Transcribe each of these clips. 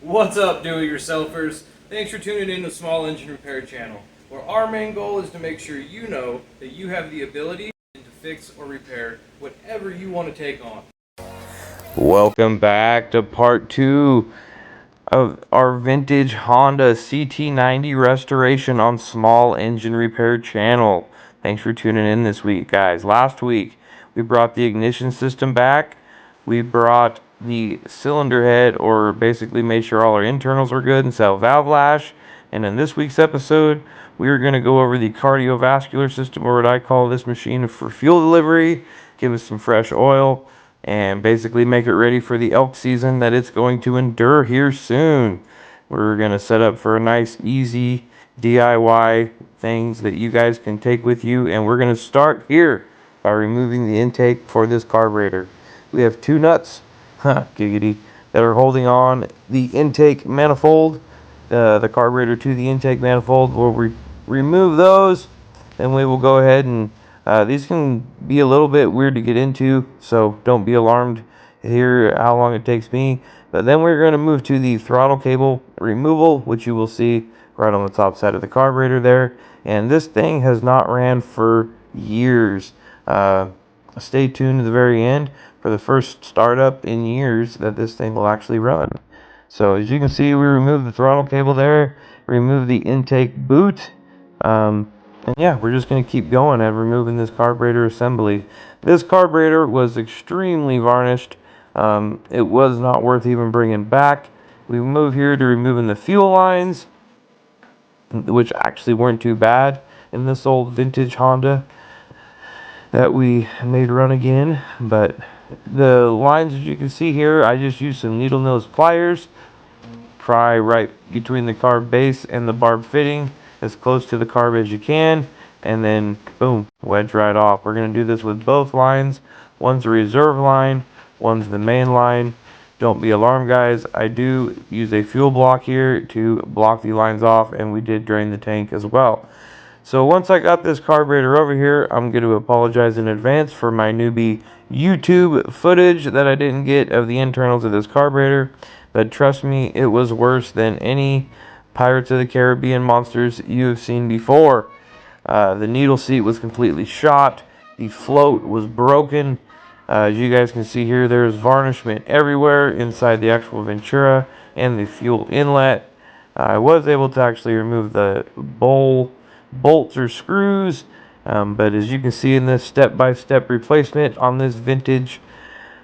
What's up, do-it-yourselfers? Thanks for tuning in to Small Engine Repair Channel, where our main goal is to make sure you know that you have the ability to fix or repair whatever you want to take on. Welcome back to part 2 of our vintage Honda CT90 restoration on Small Engine Repair Channel. Thanks for tuning in this week, guys. Last week, we brought the ignition system back. We brought the cylinder head, or basically made sure all our internals were good and set valve lash. And in this week's episode, we are going to go over the cardiovascular system, or what I call this machine for fuel delivery, give us some fresh oil, and basically make it ready for the elk season that it's going to endure here soon. We're going to set up for a nice, easy DIY things that you guys can take with you, and we're going to start here by removing the intake for this carburetor. We have two nuts, giggity, that are holding on the intake manifold, the carburetor to the intake manifold. We'll remove those, and we will go ahead and these can be a little bit weird to get into, so don't be alarmed here how long it takes me. But then we're going to move to the throttle cable removal, which you will see right on the top side of the carburetor there. And this thing has not ran for years. Stay tuned to the very end for the first startup in years that this thing will actually run. So as you can see, we removed the throttle cable there, removed the intake boot, and yeah, we're just going to keep going and removing this carburetor assembly. This carburetor was extremely varnished. It was not worth even bringing back. We move here to removing the fuel lines, which actually weren't too bad in this old vintage Honda that we made run again. But the lines, as you can see here, I just used some needle nose pliers, pry right between the carb base and the barb fitting as close to the carb as you can, and then boom, wedge right off. We're going to do this with both lines. One's a reserve line, one's the main line. Don't be alarmed, guys. I do use a fuel block here to block the lines off, and we did drain the tank as well. So once I got this carburetor over here, I'm going to apologize in advance for my newbie YouTube footage that I didn't get of the internals of this carburetor. But trust me, it was worse than any Pirates of the Caribbean monsters you have seen before. The needle seat was completely shot. The float was broken. As you guys can see here, there's varnishment everywhere inside the actual Ventura and the fuel inlet. I was able to actually remove the bolts or screws, but as you can see in this step-by-step replacement on this vintage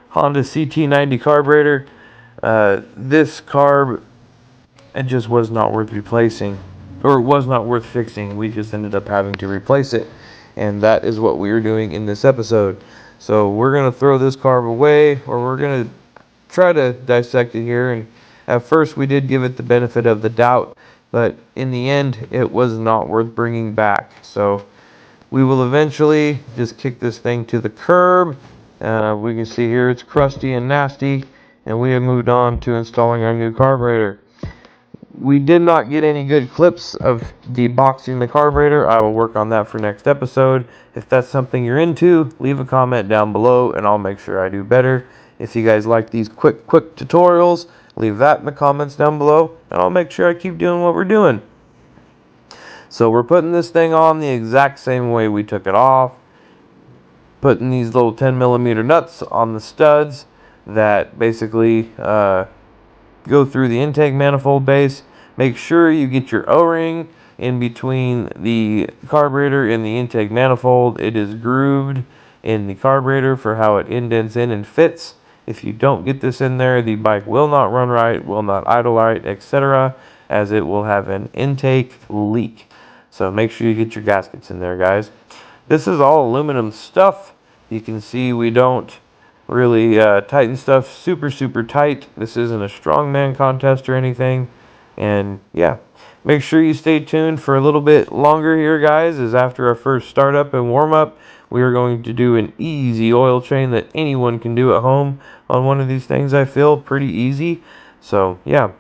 Honda CT90 carburetor, this carb, it just was not worth replacing, or it was not worth fixing. We just ended up having to replace it, and that is what we are doing in this episode. So we're going to throw this carb away, or we're going to try to dissect it here. And at first we did give it the benefit of the doubt, but in the end it was not worth bringing back. So we will eventually just kick this thing to the curb. We can see here it's crusty and nasty, and we have moved on to installing our new carburetor. We did not get any good clips of deboxing the carburetor. I will work on that for next episode. If that's something you're into, leave a comment down below and I'll make sure I do better. If you guys like these quick tutorials, leave that in the comments down below and I'll make sure I keep doing what we're doing. So we're putting this thing on the exact same way we took it off. Putting these little 10mm nuts on the studs that basically go through the intake manifold base. Make sure you get your O-ring in between the carburetor and the intake manifold. It is grooved in the carburetor for how it indents in and fits. If you don't get this in there, the bike will not run right, will not idle right, etc., as it will have an intake leak. So make sure you get your gaskets in there, guys. This is all aluminum stuff. You can see we don't really tighten stuff super tight. This isn't a strongman contest or anything. And yeah, make sure you stay tuned for a little bit longer here, guys, as after our first startup and warm up, we are going to do an easy oil change that anyone can do at home on one of these things. I feel pretty easy. So yeah,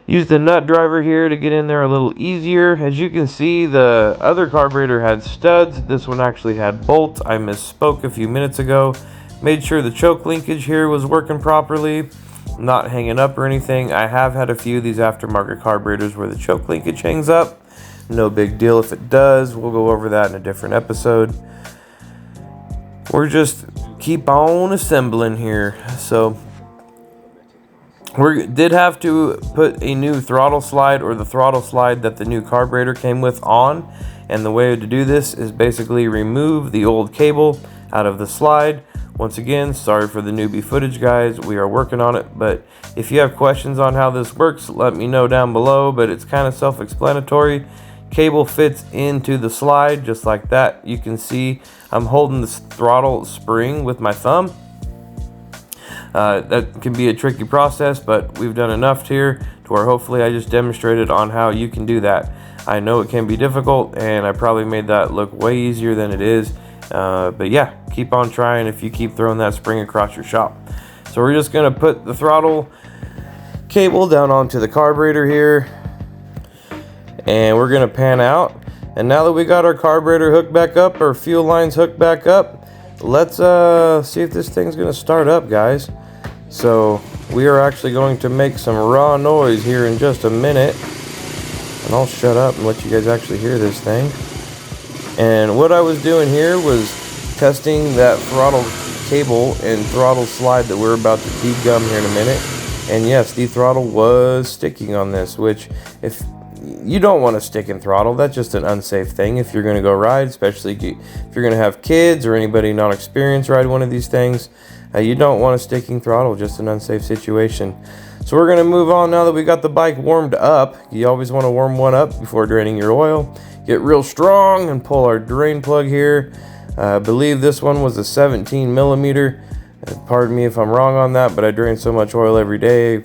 Use the nut driver here to get in there a little easier. As you can see, the other carburetor had studs. This one actually had bolts. I misspoke a few minutes ago. Made sure the choke linkage here was working properly, not hanging up or anything. I have had a few of these aftermarket carburetors where the choke linkage hangs up. No big deal if it does. We'll go over that in a different episode. We're just keep on assembling here. So we did have to put a new throttle slide, or the throttle slide that the new carburetor came with, on. And the way to do this is basically remove the old cable out of the slide. Once again, sorry for the newbie footage, guys. We are working on it. But if you have questions on how this works, let me know down below. But it's kind of self-explanatory. Cable fits into the slide just like that. You can see I'm holding the throttle spring with my thumb. That can be a tricky process, but we've done enough here to where hopefully I just demonstrated on how you can do that. I know it can be difficult, and I probably made that look way easier than it is. But yeah, keep on trying if you keep throwing that spring across your shop. So we're just going to put the throttle cable down onto the carburetor here, and we're going to pan out. And now that we got our carburetor hooked back up, our fuel lines hooked back up, let's see if this thing's going to start up, guys. So we are actually going to make some raw noise here in just a minute, and I'll shut up and let you guys actually hear this thing. And what I was doing here was testing that throttle cable and throttle slide that we're about to degum here in a minute. And yes, the throttle was sticking on this, which if you don't want to stick in throttle, that's just an unsafe thing if you're going to go ride, especially if you're going to have kids or anybody not experienced ride one of these things. You don't want a sticking throttle, just an unsafe situation. So we're going to move on now that we got the bike warmed up. You always want to warm one up before draining your oil. Get real strong and pull our drain plug here. I believe this one was a 17 millimeter. Pardon me if I'm wrong on that, but I drain so much oil every day.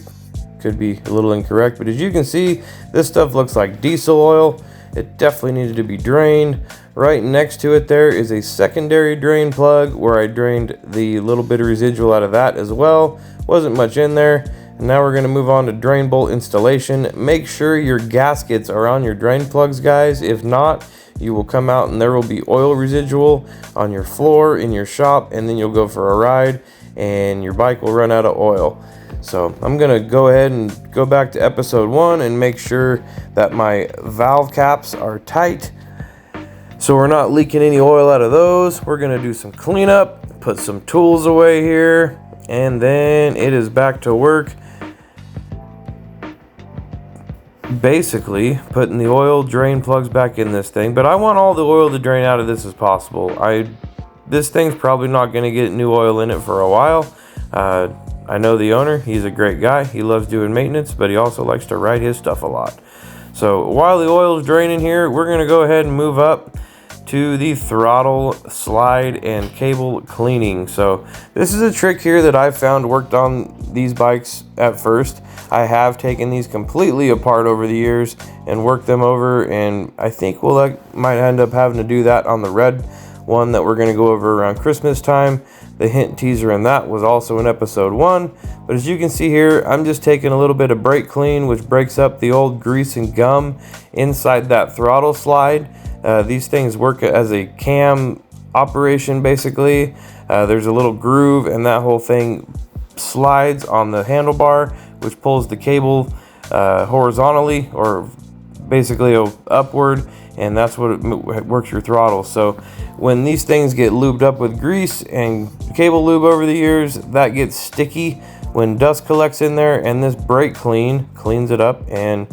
Could be a little incorrect, but as you can see, this stuff looks like diesel oil. It definitely needed to be drained. Right next to it there is a secondary drain plug where I drained the little bit of residual out of that as well. Wasn't much in there. And now we're going to move on to drain bolt installation. Make sure your gaskets are on your drain plugs, guys. If not, you will come out and there will be oil residual on your floor in your shop, and then you'll go for a ride and your bike will run out of oil. So I'm going to go ahead and go back to episode 1 and make sure that my valve caps are tight, so we're not leaking any oil out of those. We're going to do some cleanup, put some tools away here, and then it is back to work. Basically putting the oil drain plugs back in this thing, but I want all the oil to drain out of this as possible. This thing's probably not going to get new oil in it for a while. I know the owner, he's a great guy. He loves doing maintenance, but he also likes to ride his stuff a lot. So while the oil is draining here, we're going to go ahead and move up to the throttle slide and cable cleaning. So this is a trick here that I've found worked on these bikes at first. I have taken these completely apart over the years and worked them over, and I think we'll might end up having to do that on the red one that we're going to go over around Christmas time. The hint teaser in that was also in episode 1. But as you can see here, I'm just taking a little bit of brake clean, which breaks up the old grease and gum inside that throttle slide. These things work as a cam operation, basically. There's a little groove, and that whole thing slides on the handlebar, which pulls the cable horizontally, or basically upward, and that's what works your throttle. So when these things get lubed up with grease and cable lube over the years, that gets sticky when dust collects in there, and this brake clean cleans it up and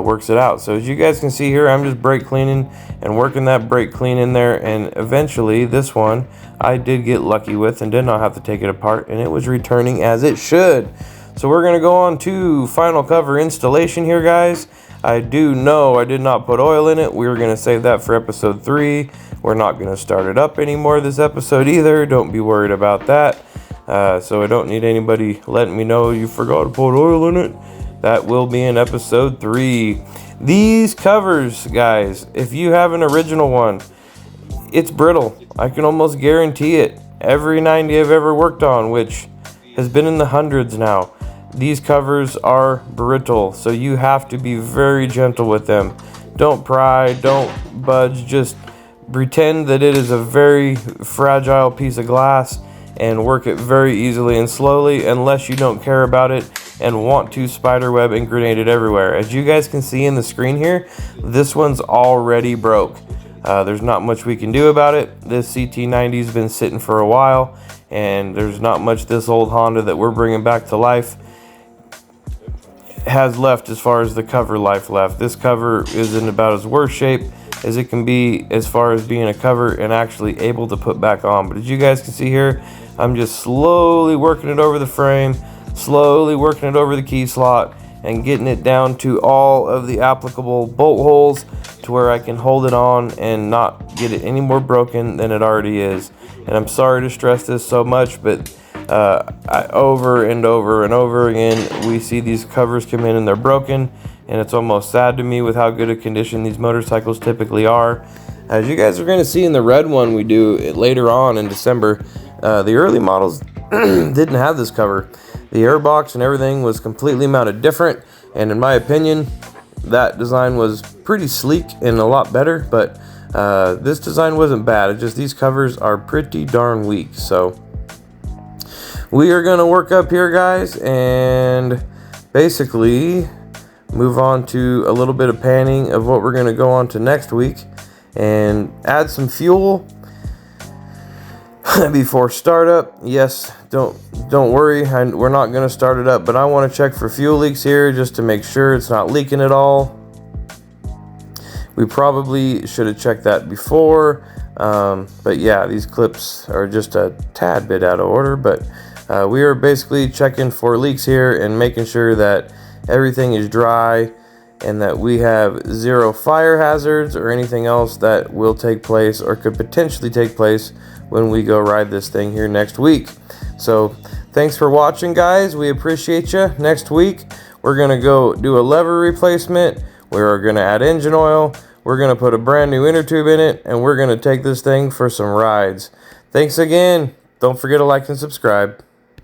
works it out. So as you guys can see here, I'm just brake cleaning and working that brake clean in there, and eventually this one I did get lucky with and did not have to take it apart, and it was returning as it should. So we're going to go on to final cover installation here, guys. I do know I did not put oil in it. We were going to save that for episode 3. We're not going to start it up anymore this episode either. Don't be worried about that. So I don't need anybody letting me know you forgot to put oil in it. That will be in episode 3. These covers, guys, if you have an original one, it's brittle. I can almost guarantee it. Every 90 I've ever worked on, which has been in the hundreds now, these covers are brittle, so you have to be very gentle with them. Don't pry, don't budge, just pretend that it is a very fragile piece of glass and work it very easily and slowly, unless you don't care about it and want to spiderweb and grenade it everywhere. As you guys can see in the screen here, this one's already broke. There's not much we can do about it. This CT90's been sitting for a while, and there's not much this old Honda that we're bringing back to life has left as far as the cover life left. This cover is in about as worse shape as it can be as far as being a cover and actually able to put back on. But as you guys can see here, I'm just slowly working it over the frame, slowly working it over the key slot, and getting it down to all of the applicable bolt holes to where I can hold it on and not get it any more broken than it already is. And I'm sorry to stress this so much, but over and over and over again, we see these covers come in and they're broken, and it's almost sad to me with how good a condition these motorcycles typically are. As you guys are going to see in the red one we do later on in December, the early models didn't have this cover. The airbox and everything was completely mounted different, and in my opinion, that design was pretty sleek and a lot better, but this design wasn't bad. It's just these covers are pretty darn weak. So we are going to work up here, guys, and basically move on to a little bit of panning of what we're going to go on to next week and add some fuel before startup. Yes, don't worry, we're not going to start it up, but I want to check for fuel leaks here just to make sure it's not leaking at all. We probably should have checked that before, but yeah, these clips are just a tad bit out of order, but we are basically checking for leaks here and making sure that everything is dry and that we have zero fire hazards or anything else that will take place or could potentially take place when we go ride this thing here next week. So thanks for watching, guys. We appreciate you. Next week we're gonna go do a lever replacement. We're gonna add engine oil. We're gonna put a brand new inner tube in it, and we're gonna take this thing for some rides. Thanks again. Don't forget to like and subscribe.